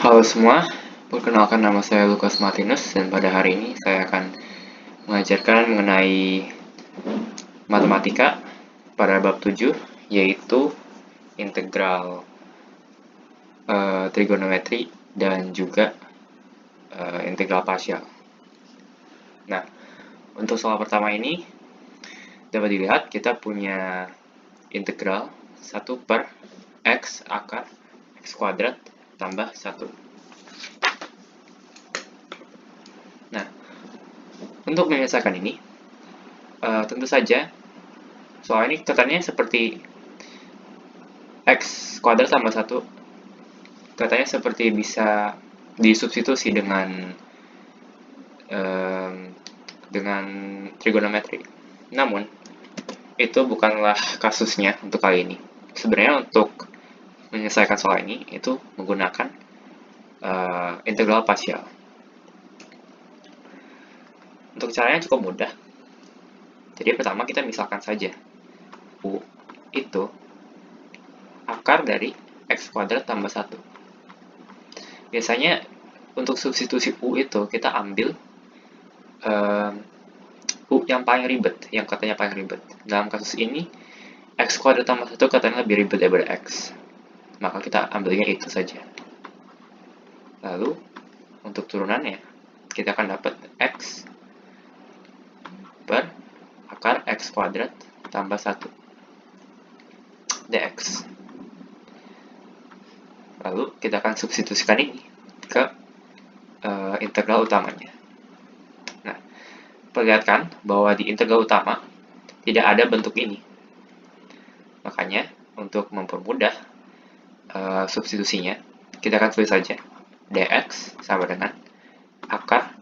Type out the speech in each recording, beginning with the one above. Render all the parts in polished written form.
Halo semua, perkenalkan nama saya Lukas Martinus dan pada hari ini saya akan mengajarkan mengenai matematika pada bab 7 yaitu integral trigonometri dan juga integral parsial. Nah, untuk soal pertama ini dapat dilihat kita punya integral 1 per x akar x kuadrat tambah 1. Nah, untuk menyelesaikan ini, tentu saja soal ini katanya seperti x kuadrat tambah 1, katanya seperti bisa disubstitusi dengan trigonometri. Namun, itu bukanlah kasusnya untuk kali ini. Sebenarnya untuk menyelesaikan soal ini, itu menggunakan integral parsial. Untuk caranya cukup mudah. Jadi pertama kita misalkan saja U itu akar dari x kuadrat tambah 1. Biasanya untuk substitusi U itu kita ambil U yang paling ribet, yang katanya paling ribet. Dalam kasus ini, x kuadrat tambah 1 katanya lebih ribet daripada x. Maka kita ambilnya itu saja. Lalu, untuk turunannya, kita akan dapat x per akar x kuadrat tambah 1 dx. Lalu, kita akan substitusikan ini ke integral utamanya. Nah, perlihatkan bahwa di integral utama tidak ada bentuk ini. Makanya, untuk mempermudah substitusinya, kita akan tulis saja dx sama dengan akar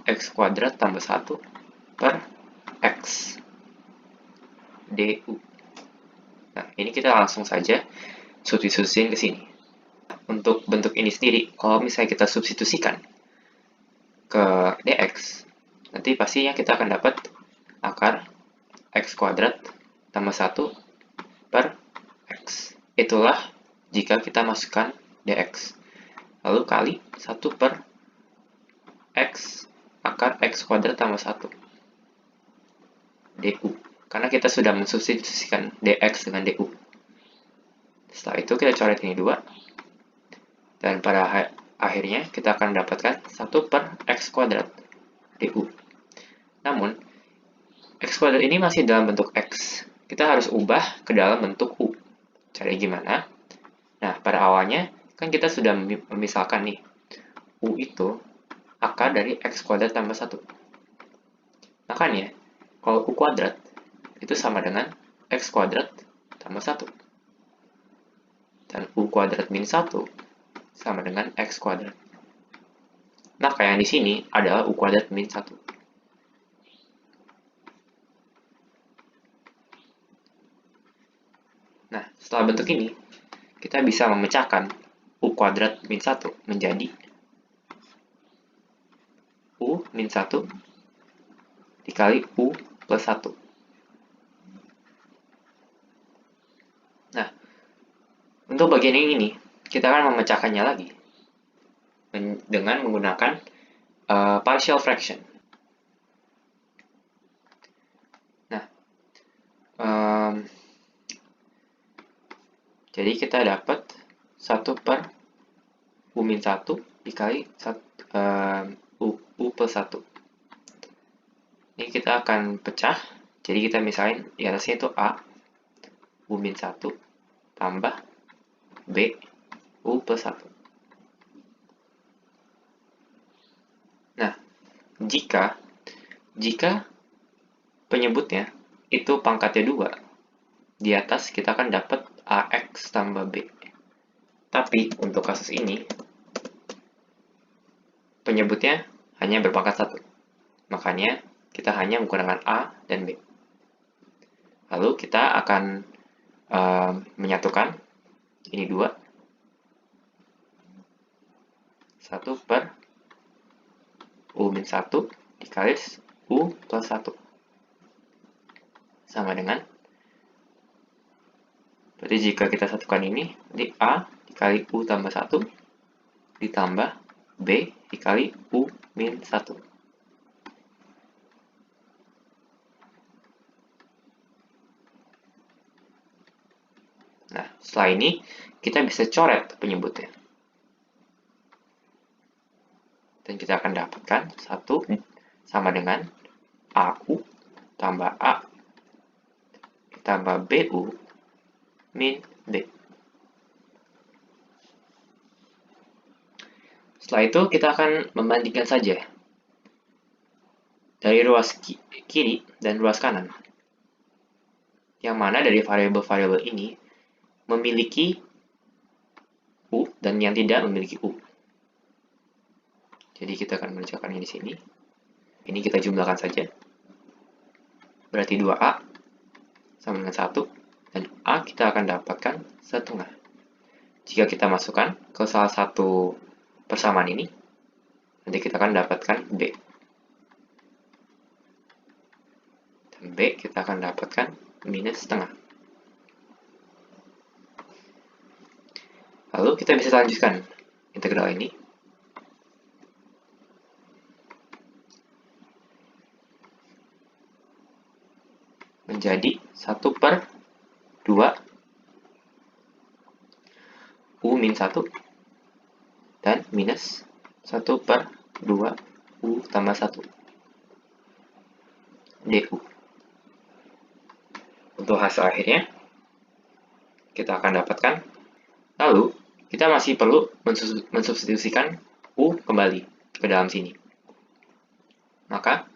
x kuadrat tambah 1 per x du. Nah, ini kita langsung saja substitusiin ke sini. Untuk bentuk ini sendiri, kalau misalnya kita substitusikan ke dx, nanti pastinya kita akan dapat akar x kuadrat tambah 1 per x. Itulah jika kita masukkan dx. Lalu kali 1 per x akar x kuadrat tambah 1 du. Karena kita sudah mensubstitusikan dx dengan du. Setelah itu kita coret ini 2. Dan pada akhirnya kita akan dapatkan 1 per x kuadrat du. Namun, x kuadrat ini masih dalam bentuk x. Kita harus ubah ke dalam bentuk u. Caranya gimana? Nah, pada awalnya kan kita sudah memisalkan nih. U itu akar dari x kuadrat tambah 1. Makanya, kalau u kuadrat itu sama dengan x kuadrat tambah 1. Dan u kuadrat min 1 sama dengan x kuadrat. Maka yang di sini adalah u kuadrat min 1. Nah, setelah bentuk ini, kita bisa memecahkan u kuadrat min 1 menjadi u min 1 dikali u plus 1. Nah, untuk bagian ini, kita akan memecahkannya lagi dengan menggunakan partial fraction. Nah, jadi kita dapat 1 per u min 1 dikali u plus 1. Ini kita akan pecah, jadi kita misalin di atasnya itu a u min 1 tambah b u plus 1. Nah, jika penyebutnya itu pangkatnya 2, di atas kita akan dapat ax tambah b. Tapi untuk kasus ini, penyebutnya hanya berpangkat 1. Makanya kita hanya menggunakan a dan b. Lalu kita akan menyatukan ini 2. 1 per u min 1 dikali u plus 1. Sama dengan, berarti jika kita satukan ini, jadi a dikali u tambah 1 ditambah B dikali U min 1. Nah, setelah ini kita bisa coret penyebutnya. Dan kita akan dapatkan 1 sama dengan AU tambah A ditambah BU min B. Setelah itu kita akan membandingkan saja dari ruas kiri dan ruas kanan. Yang mana dari variabel-variabel ini memiliki U dan yang tidak memiliki U. Jadi kita akan mengerjakannya di sini. Ini kita jumlahkan saja. Berarti 2A sama dengan 1. Dan A kita akan dapatkan setengah. Jika kita masukkan ke salah satu persamaan ini, nanti kita akan dapatkan B. Dan B kita akan dapatkan minus setengah. Lalu kita bisa lanjutkan integral ini. Menjadi 1/2 U min 1 dan minus 1/2 U tambah 1 DU. Untuk hasil akhirnya, kita akan dapatkan. Lalu, kita masih perlu mensubstitusikan U kembali ke dalam sini. Maka,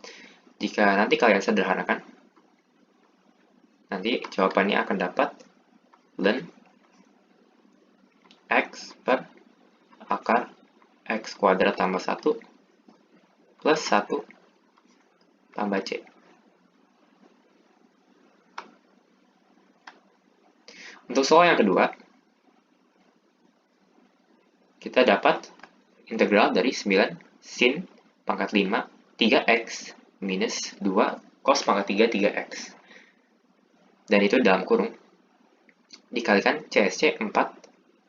jika nanti kalian sederhanakan, nanti jawabannya akan dapat ln X per akar X kuadrat tambah 1 plus 1 tambah C. Untuk soal yang kedua, kita dapat integral dari 9 sin pangkat 5 3x minus 2 cos pangkat 3 3x. Dan itu dalam kurung dikalikan CSC 4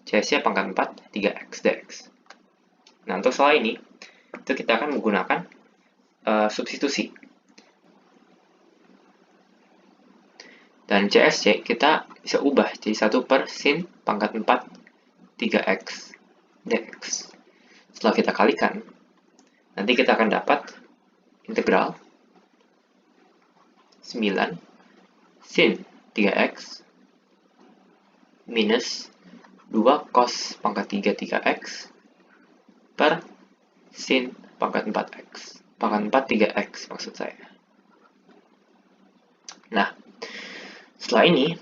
CSC pangkat 4 3x dx. Nah, untuk soal ini itu kita akan menggunakan substitusi. Dan CSC kita bisa ubah jadi 1 per sin pangkat 4 3x dx. Setelah kita kalikan, nanti kita akan dapat integral 9 sin 3x minus 2 cos pangkat 3 3x per sin pangkat 4x. Pangkat 4 3x maksud saya. Nah, setelah ini,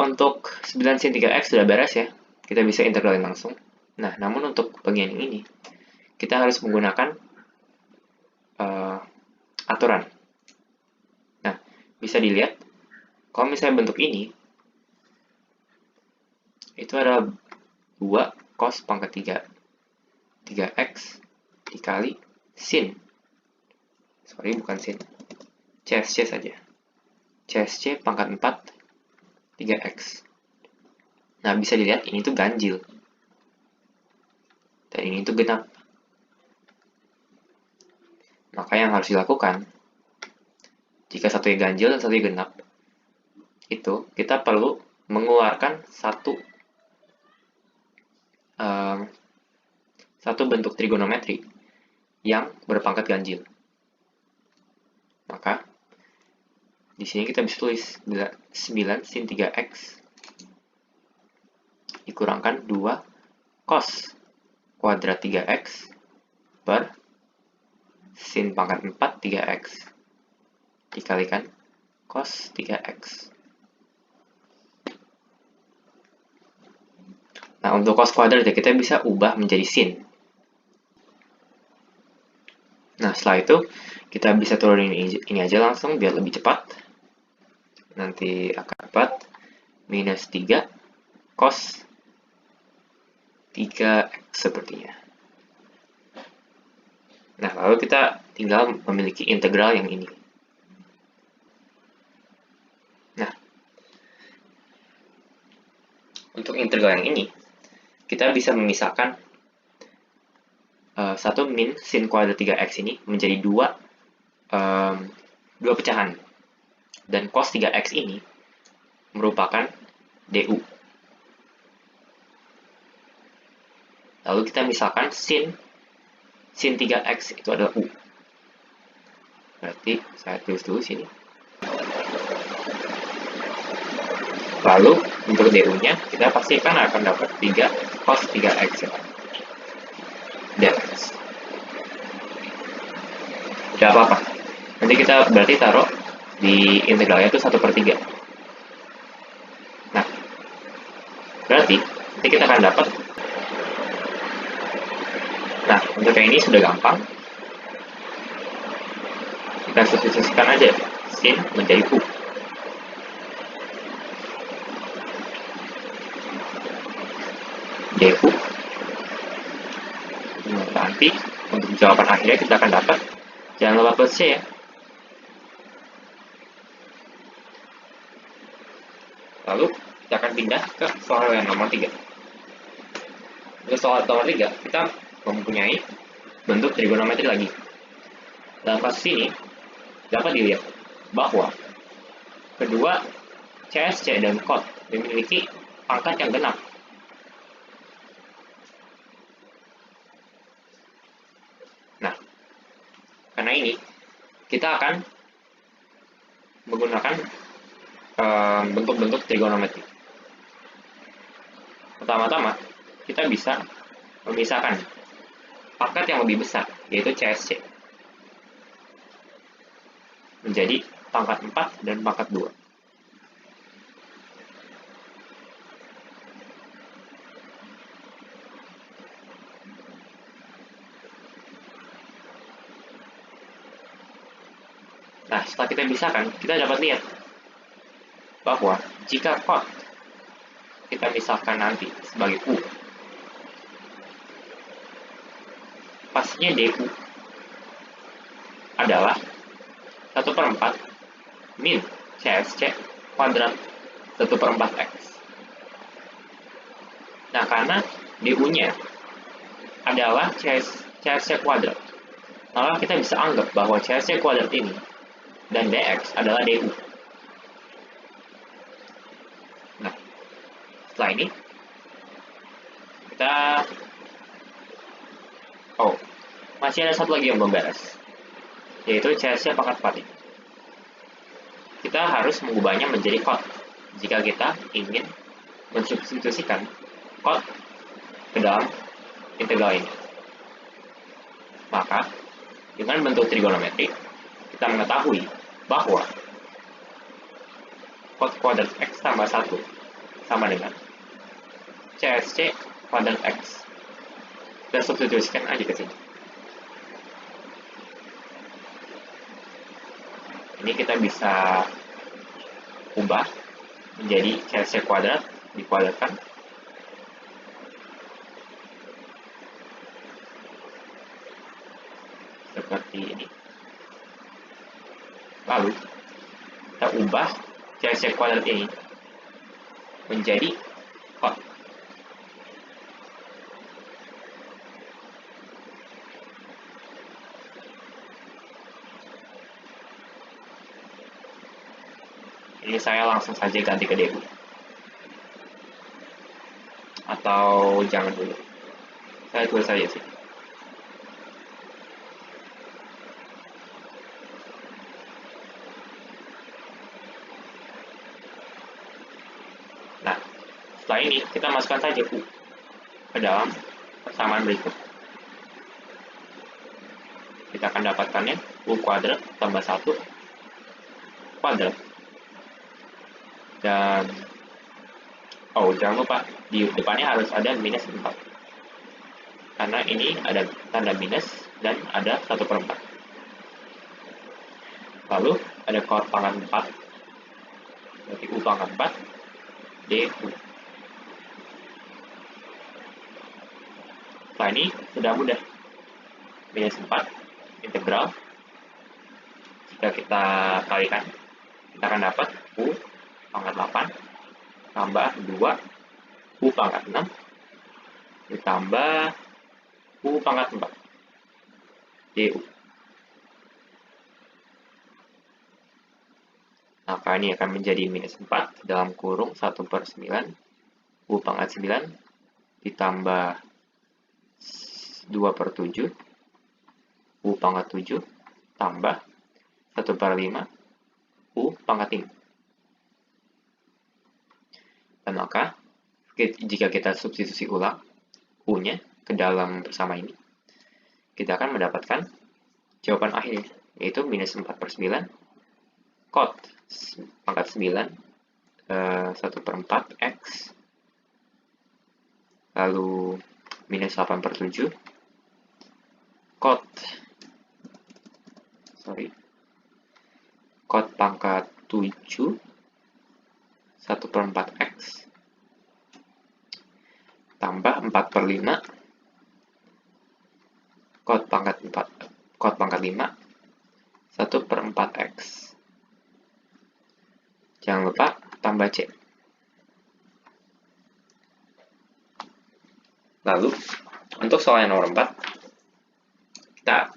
untuk 9 sin 3x sudah beres ya. Kita bisa integralin langsung. Nah, namun untuk bagian ini, kita harus menggunakan aturan. Nah, bisa dilihat, kalau misalnya bentuk ini, itu adalah 2 cos pangkat 3x dikali sin. Sorry, bukan sin. CSC saja. CSC pangkat 4 3x. Nah, bisa dilihat ini tuh ganjil. Dan ini tuh genap. Maka yang harus dilakukan, jika satunya ganjil dan satunya genap, itu kita perlu mengeluarkan satu bentuk trigonometri yang berpangkat ganjil. Maka di sini kita bisa tulis 9 sin 3x dikurangkan 2 cos kuadrat 3x per sin pangkat 4 3x dikalikan cos 3x. Nah, untuk cos kuadrat ya kita bisa ubah menjadi sin. Nah, setelah itu kita bisa turunin ini aja langsung biar lebih cepat. Nanti akan dapat minus 3 cos 3x sepertinya. Nah, lalu kita tinggal memiliki integral yang ini. Nah, untuk integral yang ini, kita bisa memisahkan 1 min sin kuadrat 3x ini menjadi dua pecahan. Dan cos 3x ini merupakan du. Lalu kita misalkan sin 3x itu adalah u. Berarti saya tulis dulu sini. Lalu untuk du-nya kita pastikan akan dapat 3 cos 3x ya. dx. Tidak apa-apa. Nanti kita berarti taruh di integralnya itu 1/3. Nah, berarti nanti kita akan dapat. Nah, untuk yang ini sudah gampang. Kita substitusikan aja sin menjadi u. Du. Nanti untuk jawaban akhirnya kita akan dapat, jangan lupa plus C ya. Lalu kita akan pindah ke soal yang nomor 3. Untuk soal nomor 3 kita mempunyai bentuk trigonometri lagi. Dalam kasus ini dapat dilihat bahwa kedua CSC dan cot memiliki pangkat yang genap. Nah, karena ini kita akan menggunakan bentuk-bentuk trigonometri. Pertama-tama kita bisa memisahkan pangkat yang lebih besar, yaitu CSC, menjadi pangkat 4 dan pangkat 2. Nah, setelah kita pisahkan, kita dapat lihat bahwa jika cot kita misalkan nanti sebagai u, pastinya du adalah 1/4 min CSC kuadrat 1/4 x. Nah, karena du-nya adalah CSC kuadrat, maka kita bisa anggap bahwa CSC kuadrat ini dan dx adalah du. Nah, setelah ini kita masih ada satu lagi yang belum beres, yaitu CSC pangkat 4 ini. Kita harus mengubahnya menjadi cot jika kita ingin mensubstitusikan cot ke dalam integral ini. Maka dengan bentuk trigonometri kita mengetahui bahwa cot kuadrat x tambah 1 sama dengan CSC kuadrat x. Kita substitusikan aja ke sini. Ini kita bisa ubah menjadi CSC kuadrat dikuadratkan. Seperti ini. Lalu kita ubah CSC kuadrat ini menjadi cot. Ini saya langsung saja ganti ke du. Atau jangan dulu. Saya tulis saja sih. Nah, setelah ini kita masukkan saja u ke dalam persamaan berikut. Kita akan dapatkannya u kuadrat tambah 1 kuadrat. Dan jangan lupa di depannya harus ada minus 4, karena ini ada tanda minus dan ada 1/4. Lalu ada cot pangkat 4, berarti u pangkat 4 du. Setelah ini sudah mudah, minus 4 integral, jika kita kalikan kita akan dapat u pangkat 8 tambah 2 u pangkat 6 ditambah u pangkat 4. du. Maka ini akan menjadi minus 4 dalam kurung 1/9 U pangkat 9 ditambah 2/7 U pangkat 7 tambah 1/5 U pangkat 5. Dan maka jika kita substitusi ulang U-nya ke dalam bersama ini, kita akan mendapatkan jawaban akhir, yaitu minus 4/9 cot pangkat 9 1/4 X lalu minus 8/7 cot pangkat 7 1/4 X tambah 4/5 cot pangkat 5 1/4 X. Jangan lupa tambah C. Lalu, untuk soal yang nomor 4, kita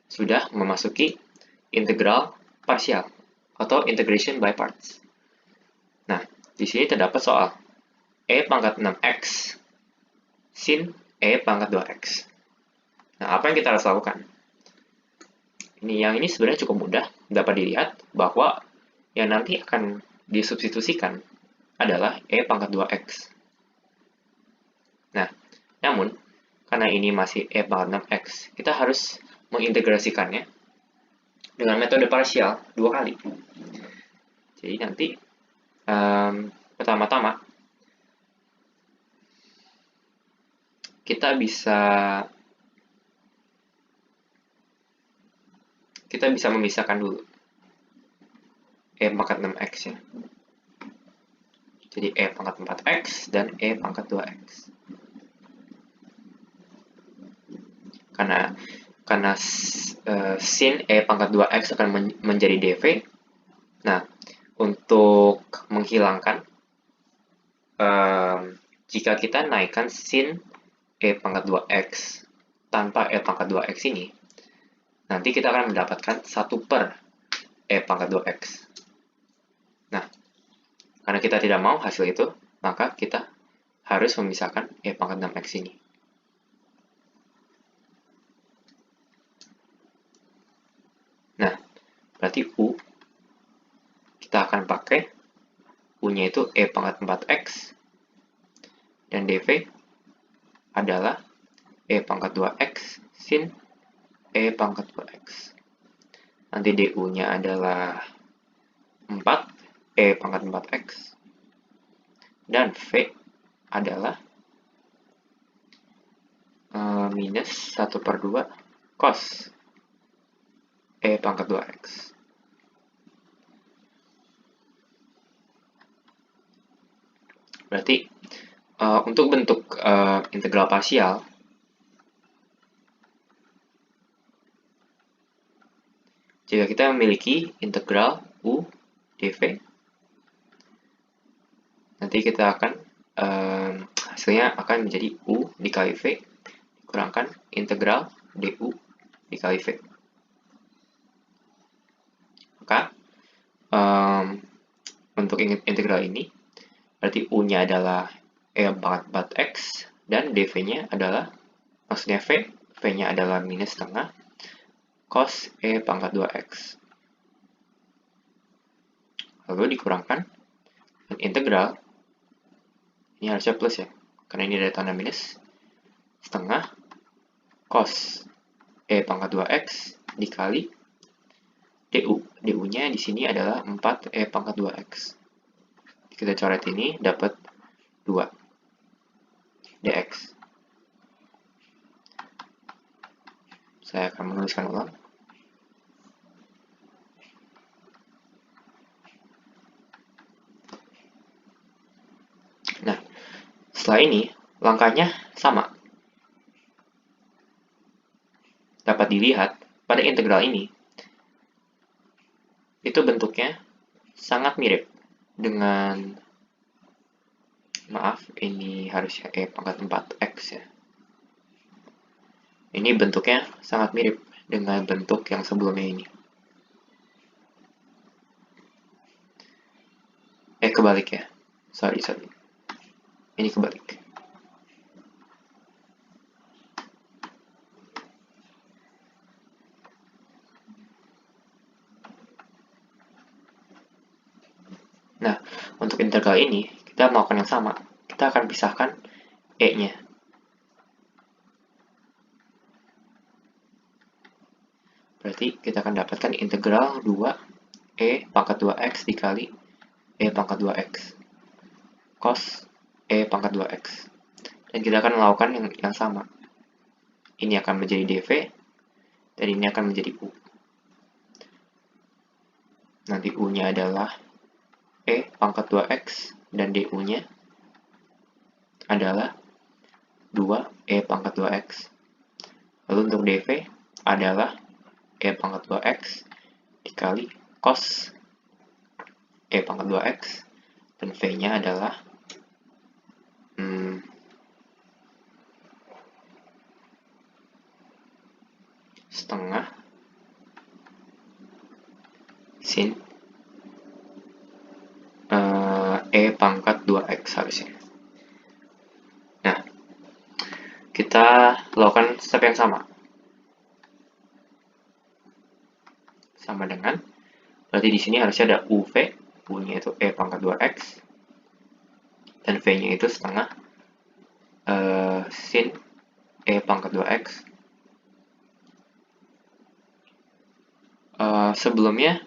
sudah memasuki integral parsial atau integration by parts. Nah, di sini terdapat soal E pangkat 6X sin E pangkat 2X. Nah, apa yang kita harus lakukan? Yang ini sebenarnya cukup mudah, dapat dilihat bahwa yang nanti akan disubstitusikan adalah E pangkat 2X. Nah, namun, karena ini masih E pangkat 6X, kita harus mengintegrasikannya dengan metode parsial 2 kali. Jadi nanti, pertama-tama, kita bisa memisahkan dulu E pangkat 6X ya. Jadi E pangkat 4X dan E pangkat 2X. Karena sin E pangkat 2X akan menjadi dV. Nah, untuk menghilangkan, jika kita naikkan sin E pangkat 2X tanpa E pangkat 2X ini, nanti kita akan mendapatkan 1 per E pangkat 2X. Nah, karena kita tidak mau hasil itu, maka kita harus memisahkan E pangkat 6X ini. Nah, berarti U, kita akan pakai U-nya itu E pangkat 4X, dan dV adalah E pangkat 2X sin E pangkat 2X. Nanti DU-nya adalah 4 E pangkat 4X. Dan V adalah minus 1/2 cos E pangkat 2X. Berarti, untuk bentuk integral parsial, jika kita memiliki integral U dV, nanti kita akan hasilnya akan menjadi U dikali V dikurangkan integral DU dikali V. Maka untuk integral ini berarti U-nya adalah E pangkat 4X dan dV-nya adalah, maksudnya V-nya adalah minus setengah cos E pangkat 2X. Lalu dikurangkan dan integral, ini harusnya plus ya, karena ini ada tanda minus, setengah cos E pangkat 2X dikali DU. DU-nya di sini adalah 4 E pangkat 2X. Kita coret ini, dapat 2 dx. Saya akan menuliskan ulang. Nah, setelah ini, langkahnya sama. Dapat dilihat pada integral ini, itu bentuknya sangat mirip dengan, maaf, ini harusnya E pangkat 4X ya. Ini bentuknya sangat mirip dengan bentuk yang sebelumnya ini. Kebalik ya. Sorry. Ini kebalik. Nah, untuk integral ini, kita melakukan yang sama. Kita akan pisahkan E-nya. Berarti kita akan dapatkan integral 2E pangkat 2X dikali E pangkat 2X. Cos E pangkat 2X. Dan kita akan melakukan yang sama. Ini akan menjadi dV, dan ini akan menjadi U. Nanti U-nya adalah E pangkat 2X, dan DU-nya adalah 2E pangkat 2X. Lalu untuk dV adalah E pangkat 2X dikali cos E pangkat 2X, dan V-nya adalah setengah sin E pangkat 2X harusnya. Nah, kita lakukan step yang sama. Sama dengan, berarti di sini harusnya ada UV, U-nya itu E pangkat 2X, dan V-nya itu setengah sin E pangkat 2X. Sebelumnya,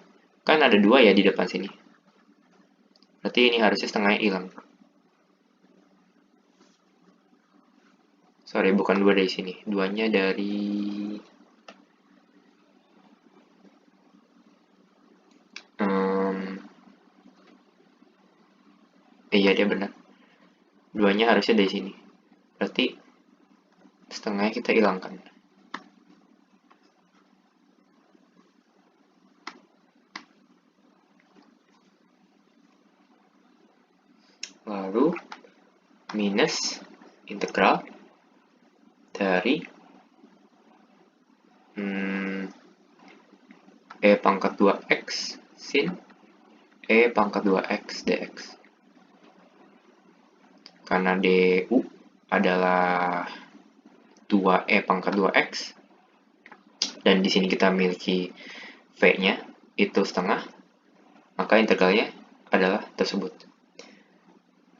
kan ada 2 ya di depan sini. Berarti ini harusnya setengahnya hilang. Sorry, bukan 2 dari sini. 2-nya dari... iya, dia benar. 2-nya harusnya dari sini. Berarti setengahnya kita hilangkan. Lalu minus integral dari E pangkat 2X sin E pangkat 2X dx. Karena du adalah 2E pangkat 2X, dan di sini kita miliki V-nya itu setengah, maka integralnya adalah tersebut.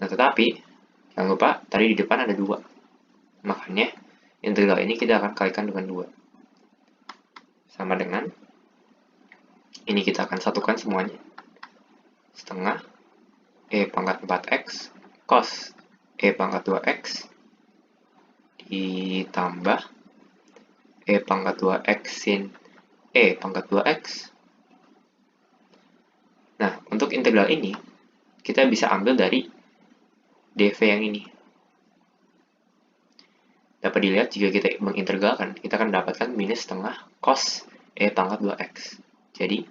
Nah, tetapi jangan lupa tadi di depan ada 2. Makanya integral ini kita akan kalikan dengan 2. Sama dengan ini kita akan satukan semuanya. Setengah E pangkat 4X cos E pangkat 2X ditambah E pangkat 2X sin E pangkat 2X. Nah, untuk integral ini, kita bisa ambil dari dv yang ini. Dapat dilihat jika kita mengintegralkan, kita akan mendapatkan minus setengah cos E pangkat 2X. Jadi,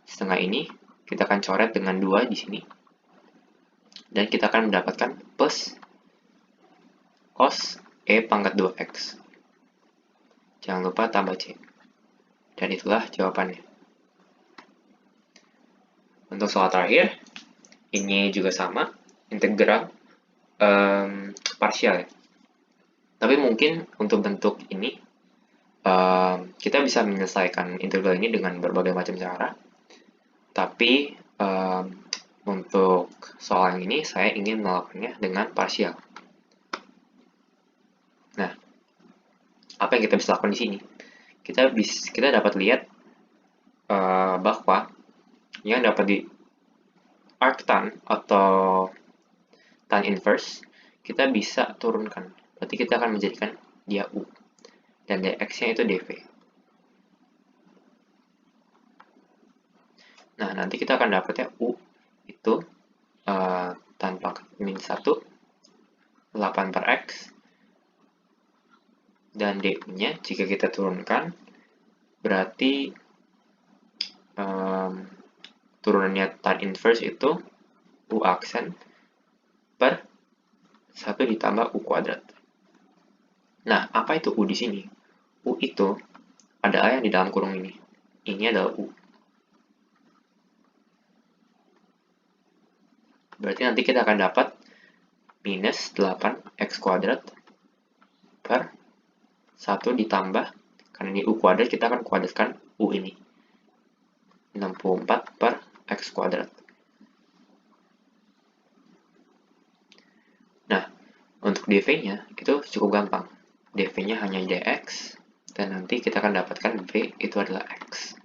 setengah ini kita akan coret dengan 2 di sini. Dan kita akan mendapatkan plus cos E pangkat 2X. Jangan lupa tambah C. Dan itulah jawabannya. Untuk soal terakhir, ini juga sama, integral parsial ya. Tapi mungkin untuk bentuk ini, kita bisa menyelesaikan integral ini dengan berbagai macam cara. Tapi untuk soal yang ini, saya ingin melakukannya dengan parsial. Nah, apa yang kita bisa lakukan di sini? Kita dapat lihat bahwa yang dapat di arctan atau tan inverse, kita bisa turunkan. Berarti kita akan menjadikan dia U. Dan dx-nya itu dv. Nah, nanti kita akan dapat ya U itu tan pangkat min 1, 8 per X. Dan du-nya jika kita turunkan, berarti turunannya tan inverse itu U aksen per 1 ditambah U kuadrat. Nah, apa itu U di sini? U itu ada A yang di dalam kurung ini. Ini adalah U. Berarti nanti kita akan dapat minus 8x kuadrat per 1 ditambah, karena ini U kuadrat, kita akan kuadratkan U ini. 64 per x kuadrat. Nah, untuk dv-nya itu cukup gampang. dv-nya hanya dx, dan nanti kita akan dapatkan v itu adalah x.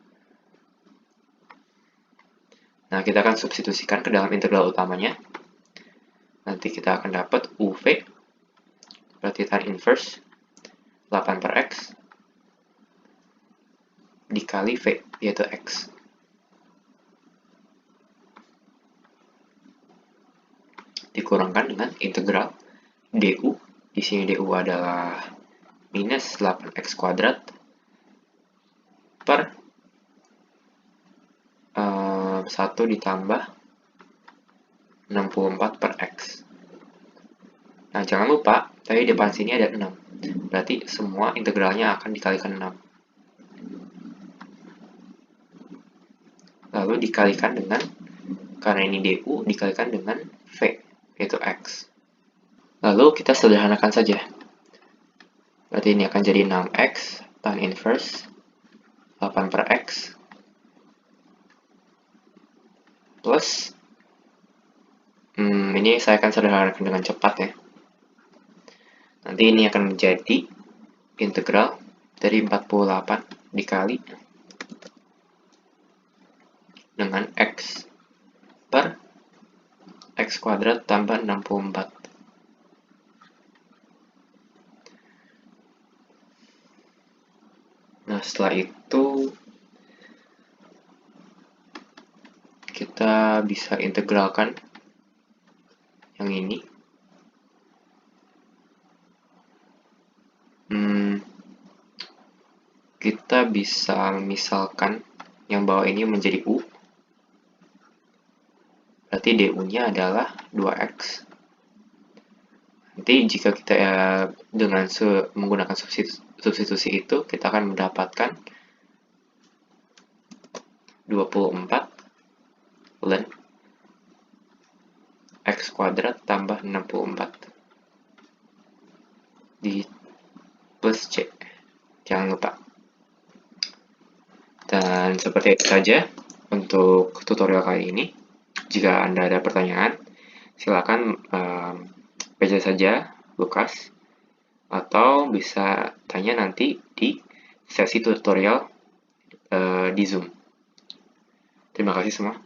Nah, kita akan substitusikan ke dalam integral utamanya. Nanti kita akan dapat uv, berarti tan inverse 8 per x, dikali v, yaitu x. Dikurangkan dengan integral du. Di sini du adalah minus 8x kuadrat per 1 ditambah 64 per x. Nah, jangan lupa, tadi di depan sini ada 6. Berarti semua integralnya akan dikalikan 6. Lalu dikalikan dengan, karena ini du, dikalikan dengan v, yaitu x. Lalu kita sederhanakan saja. Berarti ini akan jadi 6x tan inverse 8 per x plus, ini saya akan sederhanakan dengan cepat ya. Nanti ini akan menjadi integral dari 48 dikali dengan x per x kuadrat tambah 64. Nah, setelah itu kita bisa integralkan yang ini. Kita bisa misalkan yang bawah ini menjadi U. Berarti du-nya adalah 2x. Nanti jika kita dengan menggunakan substitusi itu, kita akan mendapatkan 24 ln x kuadrat tambah 64 di plus c. Jangan lupa. Dan seperti itu saja untuk tutorial kali ini. Jika Anda ada pertanyaan, silakan baca saja Lukas, atau bisa tanya nanti di sesi tutorial di Zoom. Terima kasih semua.